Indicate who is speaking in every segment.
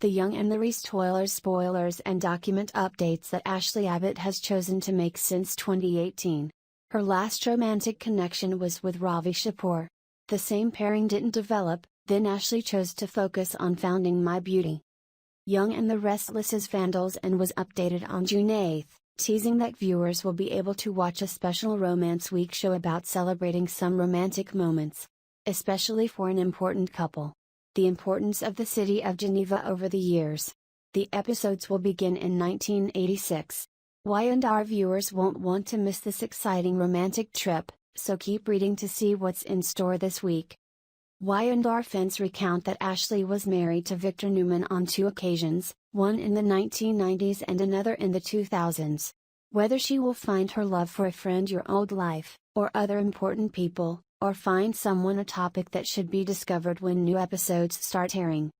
Speaker 1: The Young and the Resist spoilers and document updates that Ashley Abbott has chosen to make since 2018. Her last romantic connection was with Ravi Kapoor. The same pairing didn't develop, then Ashley chose to focus on founding My Beauty. Young and the Restless is Vandals and was updated on June 8, teasing that viewers will be able to watch a special Romance Week show about celebrating some romantic moments, especially for an important couple. The importance of the city of Geneva over the years. The episodes will begin in 1986. Y&R viewers won't want to miss this exciting romantic trip, so keep reading to see what's in store this week. Y&R fans recount that Ashley was married to Victor Newman on 2 occasions, one in the 1990s and another in the 2000s. Whether she will find her love for a friend your old life, or other important people, or find someone, a topic that should be discovered when new episodes start airing.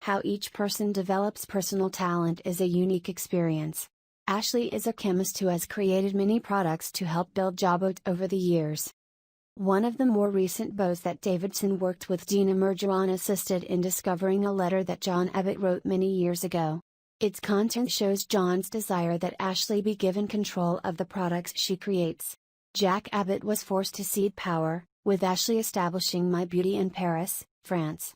Speaker 1: How each person develops personal talent is a unique experience. Ashley is a chemist who has created many products to help build Jabot over the years. One of the more recent boasts that Davidson worked with Dina Murgeron assisted in discovering a letter that John Abbott wrote many years ago. Its content shows John's desire that Ashley be given control of the products she creates. Jack Abbott was forced to cede power, with Ashley establishing My Beauty in Paris, France.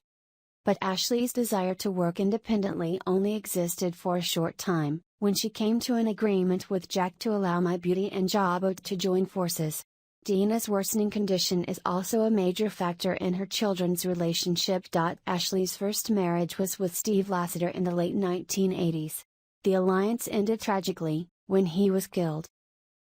Speaker 1: But Ashley's desire to work independently only existed for a short time, when she came to an agreement with Jack to allow My Beauty and Jabot to join forces. Dina's worsening condition is also a major factor in her children's relationship. Ashley's first marriage was with Steve Lassiter in the late 1980s. The alliance ended tragically, when he was killed.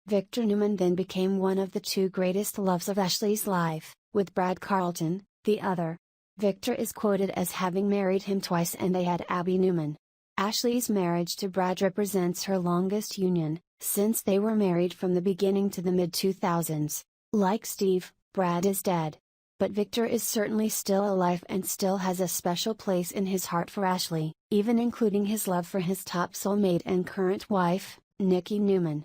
Speaker 1: Victor Newman then became one of the 2 greatest loves of Ashley's life, with Brad Carlton, the other. Victor is quoted as having married him twice and they had Abby Newman. Ashley's marriage to Brad represents her longest union, since they were married from the beginning to the mid-2000s. Like Steve, Brad is dead. But Victor is certainly still alive and still has a special place in his heart for Ashley, even including his love for his top soulmate and current wife, Nikki Newman.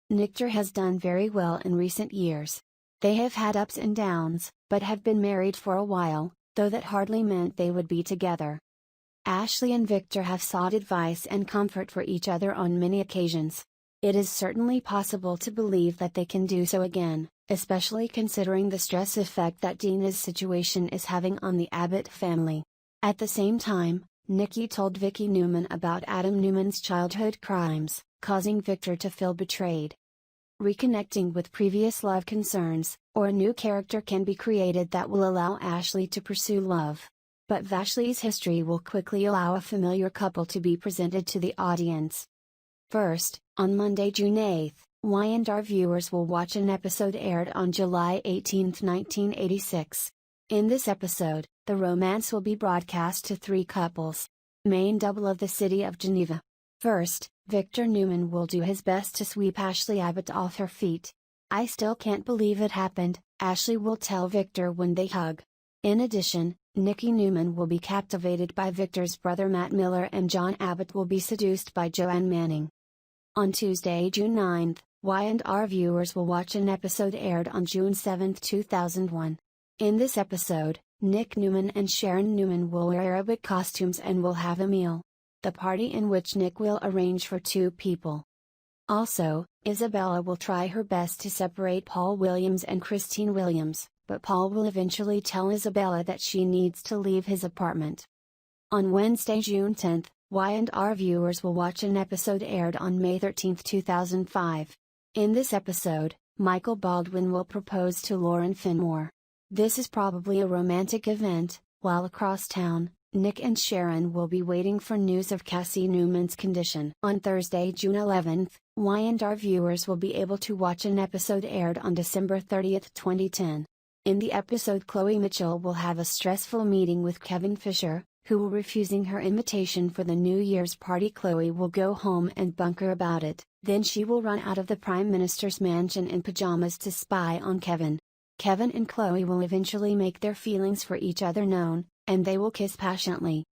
Speaker 1: Victor has done very well in recent years. They have had ups and downs, but have been married for a while, though that hardly meant they would be together. Ashley and Victor have sought advice and comfort for each other on many occasions. It is certainly possible to believe that they can do so again, especially considering the stress effect that Dina's situation is having on the Abbott family. At the same time, Nikki told Vicki Newman about Adam Newman's childhood crimes, causing Victor to feel betrayed. Reconnecting with previous love concerns, or a new character can be created that will allow Ashley to pursue love. But Ashley's history will quickly allow a familiar couple to be presented to the audience. First, on Monday, June 8, Y&R viewers will watch an episode aired on July 18, 1986. In this episode, the romance will be broadcast to 3 couples. Main double of the city of Geneva. First, Victor Newman will do his best to sweep Ashley Abbott off her feet. "I still can't believe it happened," Ashley will tell Victor when they hug. In addition, Nikki Newman will be captivated by Victor's brother Matt Miller and John Abbott will be seduced by Joanne Manning. On Tuesday, June 9, Y&R viewers will watch an episode aired on June 7, 2001. In this episode, Nick Newman and Sharon Newman will wear Arabic costumes and will have a meal. The party in which Nick will arrange for 2 people. Also, Isabella will try her best to separate Paul Williams and Christine Williams, but Paul will eventually tell Isabella that she needs to leave his apartment. On Wednesday, June 10, Y&R viewers will watch an episode aired on May 13, 2005. In this episode, Michael Baldwin will propose to Lauren Finmore. This is probably a romantic event, while across town, Nick and Sharon will be waiting for news of Cassie Newman's condition. On Thursday, June 11, Y&R viewers will be able to watch an episode aired on December 30, 2010. In the episode, Chloe Mitchell will have a stressful meeting with Kevin Fisher, who will refusing her invitation for the New Year's party. Chloe will go home and bunker about it, then she will run out of the Prime Minister's mansion in pajamas to spy on Kevin. Kevin and Chloe will eventually make their feelings for each other known, and they will kiss passionately.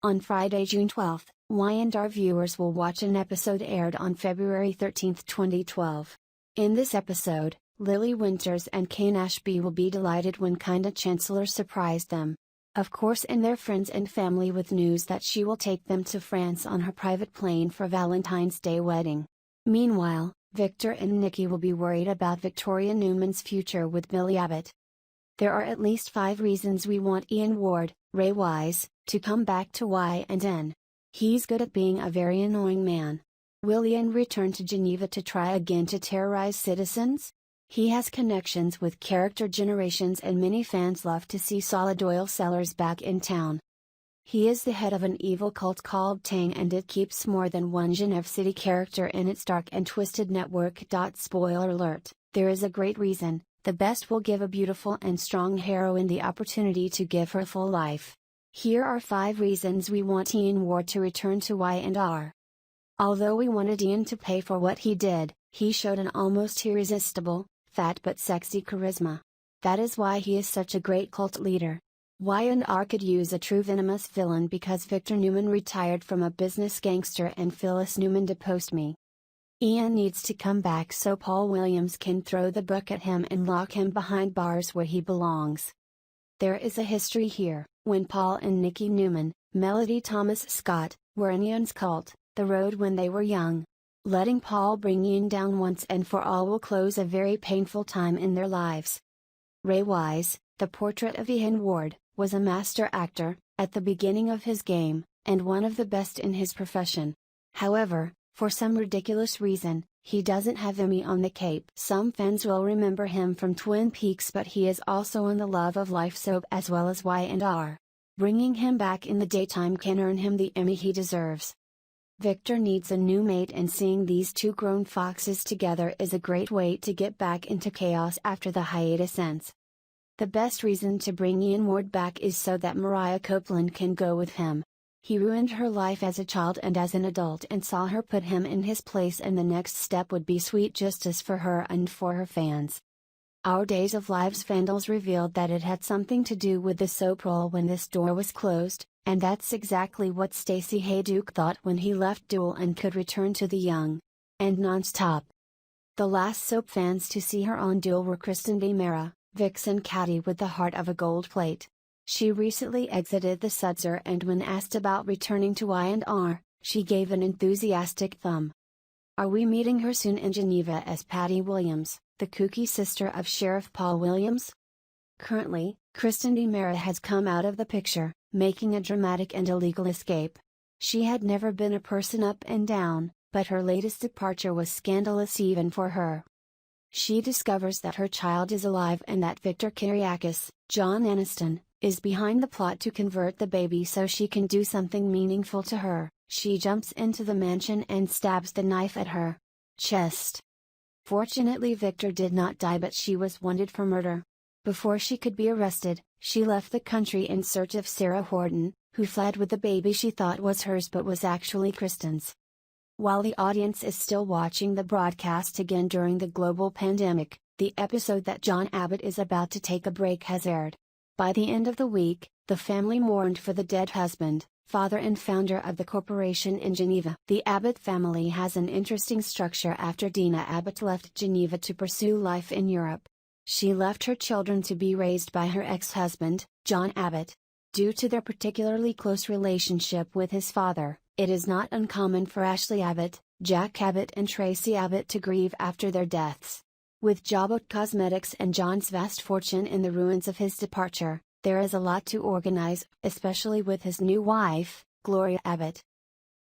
Speaker 1: On Friday, June 12, Y&R viewers will watch an episode aired on February 13, 2012. In this episode, Lily Winters and Kane Ashby will be delighted when Kinda Chancellor surprised them. Of course, and their friends and family with news that she will take them to France on her private plane for Valentine's Day wedding. Meanwhile, Victor and Nikki will be worried about Victoria Newman's future with Billy Abbott. There are at least 5 reasons we want Ian Ward, Ray Wise, to come back to Y&N. He's good at being a very annoying man. Will Ian return to Geneva to try again to terrorize citizens? He has connections with character generations and many fans love to see solid oil sellers back in town. He is the head of an evil cult called Tang, and it keeps more than one Geneva City character in its dark and twisted network. Spoiler alert, there is a great reason. The best will give a beautiful and strong heroine the opportunity to give her full life. Here are 5 reasons we want Ian Ward to return to Y&R. Although we wanted Ian to pay for what he did, he showed an almost irresistible, fat but sexy charisma. That is why he is such a great cult leader. Y&R could use a true venomous villain because Victor Newman retired from a business gangster and Phyllis Newman deposed me. Ian needs to come back so Paul Williams can throw the book at him and lock him behind bars where he belongs. There is a history here. When Paul and Nikki Newman, Melody Thomas Scott, were in Ian's cult, the road when they were young. Letting Paul bring Ian down once and for all will close a very painful time in their lives. Ray Wise, the portrait of Ian Ward, was a master actor, at the beginning of his game, and one of the best in his profession. However, for some ridiculous reason, he doesn't have Emmy on the Cape. Some fans will remember him from Twin Peaks, but he is also on the Love of Life soap as well as Y&R. Bringing him back in the daytime can earn him the Emmy he deserves. Victor needs a new mate, and seeing these 2 grown foxes together is a great way to get back into chaos after the hiatus ends. The best reason to bring Ian Ward back is so that Mariah Copeland can go with him. He ruined her life as a child and as an adult and saw her put him in his place, and the next step would be sweet justice for her and for her fans. Our Days of Lives vandals revealed that it had something to do with the soap role when this door was closed, and that's exactly what Stacey Hayduke thought when he left Duel and could return to the young and non-stop. The last soap fans to see her on Duel were Kristen DiMera, Vixen Catty with the heart of a gold plate. She recently exited the Sudzer, and when asked about returning to Y&R, she gave an enthusiastic thumb. Are we meeting her soon in Geneva as Patty Williams, the kooky sister of Sheriff Paul Williams? Currently, Kristen DiMera has come out of the picture, making a dramatic and illegal escape. She had never been a person up and down, but her latest departure was scandalous even for her. She discovers that her child is alive and that Victor Kiriakis, John Aniston, is behind the plot to convert the baby so she can do something meaningful to her. She jumps into the mansion and stabs the knife at her chest. Fortunately, Victor did not die, but she was wanted for murder. Before she could be arrested, she left the country in search of Sarah Horton, who fled with the baby she thought was hers but was actually Kristen's. While the audience is still watching the broadcast again during the global pandemic, the episode that John Abbott is about to take a break has aired. By the end of the week, the family mourned for the dead husband, father and founder of the corporation in Geneva. The Abbott family has an interesting structure after Dina Abbott left Geneva to pursue life in Europe. She left her children to be raised by her ex-husband, John Abbott. Due to their particularly close relationship with his father, it is not uncommon for Ashley Abbott, Jack Abbott and Tracy Abbott to grieve after their deaths. With Jabot Cosmetics and John's vast fortune in the ruins of his departure, there is a lot to organize, especially with his new wife, Gloria Abbott.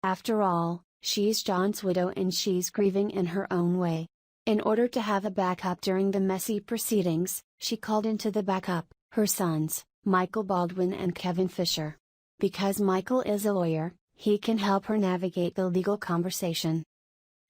Speaker 1: After all, she's John's widow and she's grieving in her own way. In order to have a backup during the messy proceedings, she called into the backup her sons, Michael Baldwin and Kevin Fisher. Because Michael is a lawyer, he can help her navigate the legal conversation.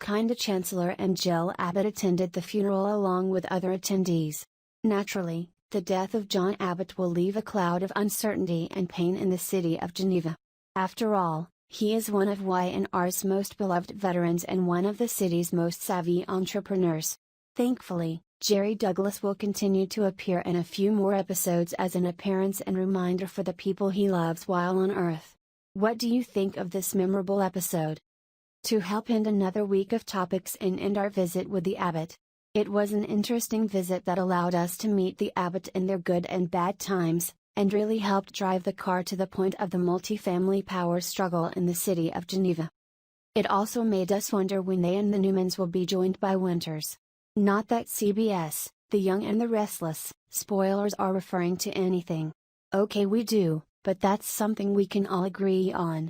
Speaker 1: Kinda Chancellor and Jill Abbott attended the funeral along with other attendees. Naturally, the death of John Abbott will leave a cloud of uncertainty and pain in the city of Geneva. After all, he is one of Y&R's most beloved veterans and one of the city's most savvy entrepreneurs. Thankfully, Jerry Douglas will continue to appear in a few more episodes as an appearance and reminder for the people he loves while on Earth. What do you think of this memorable episode? To help end another week of topics and end our visit with the Abbott. It was an interesting visit that allowed us to meet the Abbott in their good and bad times, and really helped drive the car to the point of the multi-family power struggle in the city of Geneva. It also made us wonder when they and the Newmans will be joined by Winters. Not that CBS, The Young and the Restless, spoilers are referring to anything. Okay, we do, but that's something we can all agree on.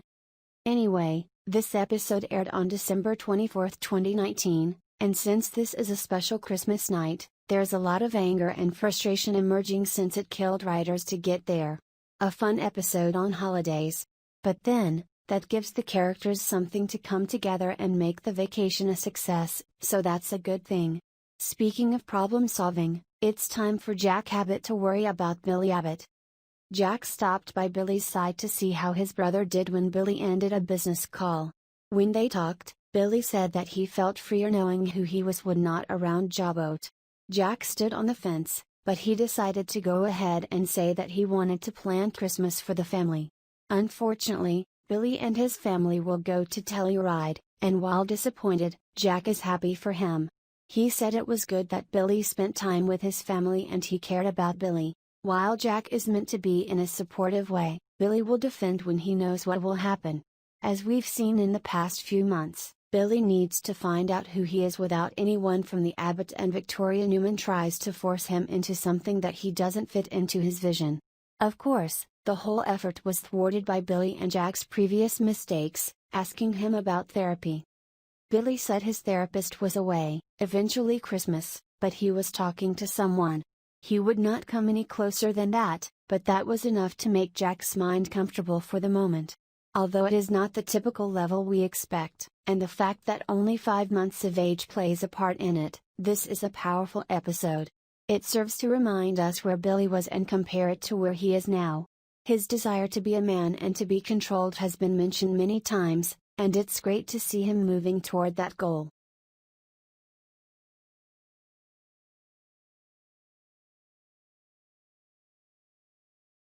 Speaker 1: Anyway, this episode aired on December 24, 2019, and since this is a special Christmas night, there's a lot of anger and frustration emerging since it killed writers to get there. A fun episode on holidays. But then, that gives the characters something to come together and make the vacation a success, so that's a good thing. Speaking of problem solving, it's time for Jack Abbott to worry about Billy Abbott. Jack stopped by Billy's side to see how his brother did when Billy ended a business call. When they talked, Billy said that he felt freer knowing who he was when not around Jabot. Jack stood on the fence, but he decided to go ahead and say that he wanted to plan Christmas for the family. Unfortunately, Billy and his family will go to Telluride, and while disappointed, Jack is happy for him. He said it was good that Billy spent time with his family and he cared about Billy. While Jack is meant to be in a supportive way, Billy will defend when he knows what will happen. As we've seen in the past few months, Billy needs to find out who he is without anyone from the Abbott and Victoria Newman tries to force him into something that he doesn't fit into his vision. Of course, the whole effort was thwarted by Billy and Jack's previous mistakes, asking him about therapy. Billy said his therapist was away, eventually Christmas, but he was talking to someone. He would not come any closer than that, but that was enough to make Jack's mind comfortable for the moment. Although it is not the typical level we expect, and the fact that only 5 months of age plays a part in it, this is a powerful episode. It serves to remind us where Billy was and compare it to where he is now. His desire to be a man and to be controlled has been mentioned many times, and it's great to see him moving toward that goal.